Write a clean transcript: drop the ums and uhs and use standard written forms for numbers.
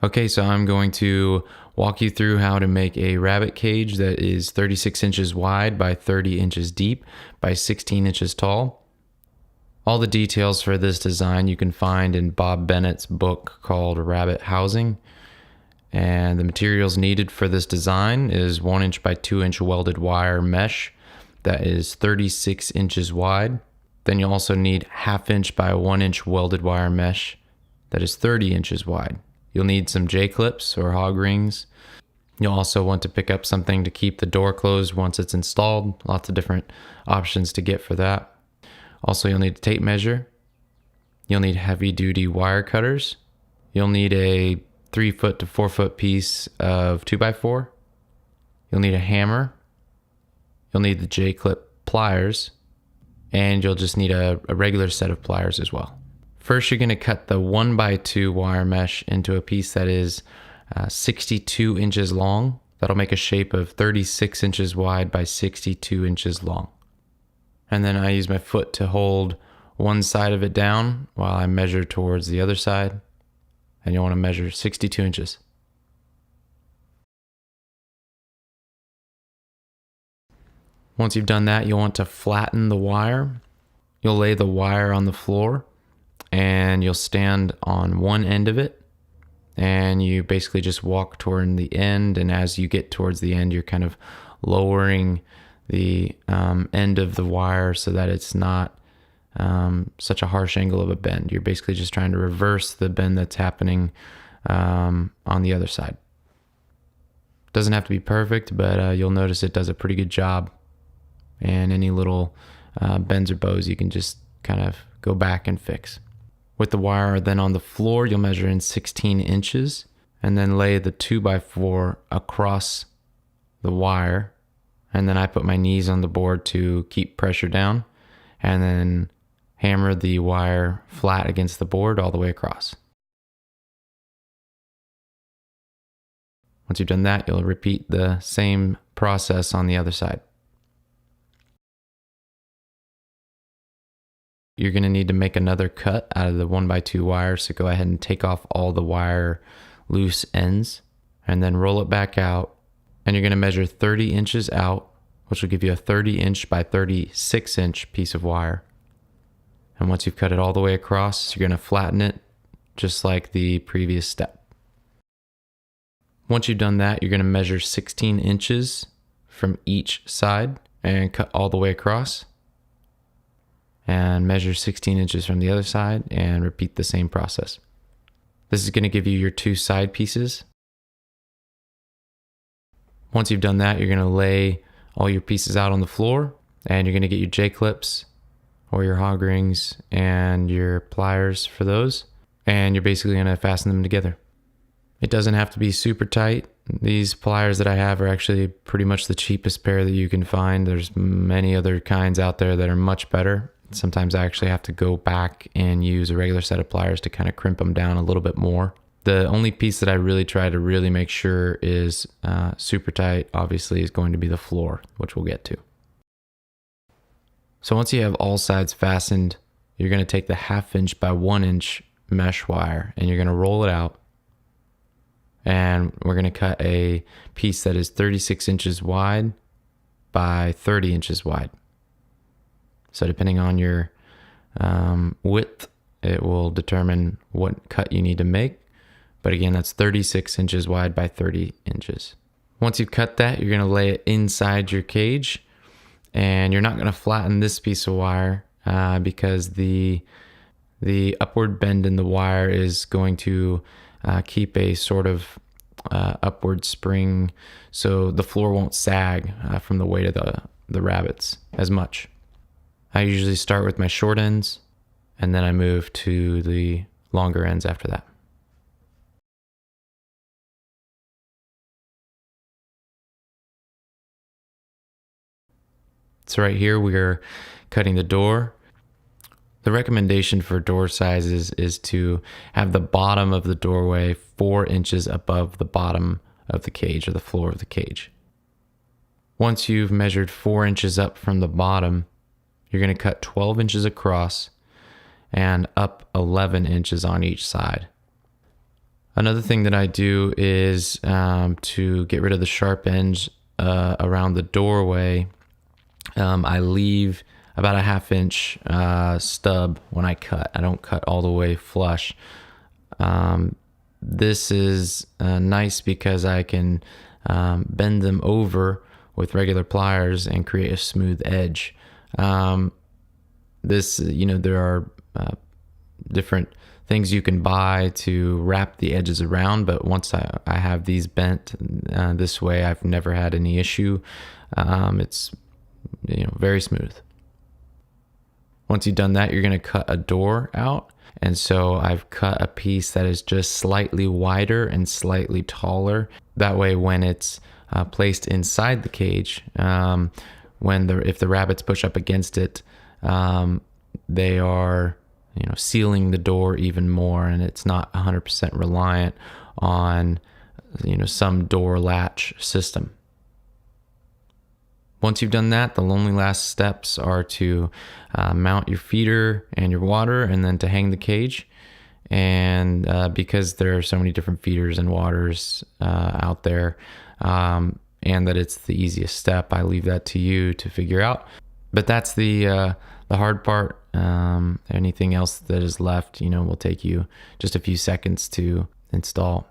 Okay, so I'm going to walk you through how to make a rabbit cage that is 36 inches wide by 30 inches deep by 16 inches tall. All the details for this design you can find in Bob Bennett's book called Rabbit Housing. And the materials needed for this design is 1 inch by 2 inch welded wire mesh that is 36 inches wide. Then you'll also need 1/2 inch by 1 inch welded wire mesh that is 30 inches wide. You'll need some J-clips or hog rings. You'll also want to pick up something to keep the door closed once it's installed. Lots of different options to get for that. Also, you'll need a tape measure. You'll need heavy-duty wire cutters. You'll need a 3 foot to 4 foot piece of 2x4. You'll need a hammer. You'll need the J-clip pliers. And you'll just need a regular set of pliers as well. First, you're going to cut the 1x2 wire mesh into a piece that is 62 inches long. That'll make a shape of 36 inches wide by 62 inches long. And then I use my foot to hold one side of it down while I measure towards the other side. And you'll want to measure 62 inches. Once you've done that, you'll want to flatten the wire. You'll lay the wire on the floor and you'll stand on one end of it. And you basically just walk toward the end. And as you get towards the end, you're kind of lowering the end of the wire so that it's not such a harsh angle of a bend. You're basically just trying to reverse the bend that's happening on the other side. Doesn't have to be perfect, but you'll notice it does a pretty good job. And any little bends or bows you can just kind of go back and fix. With the wire then on the floor, you'll measure in 16 inches and then lay the 2x4 across the wire. And then I put my knees on the board to keep pressure down and then hammer the wire flat against the board all the way across. Once you've done that, you'll repeat the same process on the other side. You're going to need to make another cut out of the 1x2 wire, so go ahead and take off all the wire loose ends and then roll it back out. And you're going to measure 30 inches out, which will give you a 30 inch by 36 inch piece of wire. And once you've cut it all the way across, you're going to flatten it just like the previous step. Once you've done that, you're going to measure 16 inches from each side and cut all the way across. And measure 16 inches from the other side and repeat the same process. This is going to give you your 2 side pieces. Once you've done that, you're going to lay all your pieces out on the floor and you're going to get your J-clips or your hog rings and your pliers for those. And you're basically going to fasten them together. It doesn't have to be super tight. These pliers that I have are actually pretty much the cheapest pair that you can find. There's many other kinds out there that are much better. Sometimes I actually have to go back and use a regular set of pliers to kind of crimp them down a little bit more. The only piece that I really try to really make sure is super tight, obviously, is going to be the floor, which we'll get to. So once you have all sides fastened, you're going to take the 1/2 inch by 1 inch mesh wire and you're going to roll it out. And we're going to cut a piece that is 36 inches wide by 30 inches wide. So depending on your width, it will determine what cut you need to make. But again, that's 36 inches wide by 30 inches. Once you've cut that, you're going to lay it inside your cage. And you're not going to flatten this piece of wire because the upward bend in the wire is going to keep a sort of upward spring. So the floor won't sag from the weight of the rabbits as much. I usually start with my short ends, and then I move to the longer ends after that. So right here, we are cutting the door. The recommendation for door sizes is to have the bottom of the doorway 4 inches above the bottom of the cage or the floor of the cage. Once you've measured 4 inches up from the bottom, you're going to cut 12 inches across and up 11 inches on each side. Another thing that I do is to get rid of the sharp ends around the doorway. I leave about a 1/2 inch stub when I cut. I don't cut all the way flush. This is nice because I can bend them over with regular pliers and create a smooth edge. There are different things you can buy to wrap the edges around, but once I have these bent this way, I've never had any issue. It's very smooth. Once you've done that, you're going to cut a door out. And so I've cut a piece that is just slightly wider and slightly taller. That way, when it's placed inside the cage, if the rabbits push up against it, they are sealing the door even more, and it's not 100% reliant on some door latch system. Once you've done that, the only last steps are to mount your feeder and your water, and then to hang the cage. And because there are so many different feeders and waters out there, and that it's the easiest step, I leave that to you to figure out. But that's the hard part. Anything else that is left, will take you just a few seconds to install.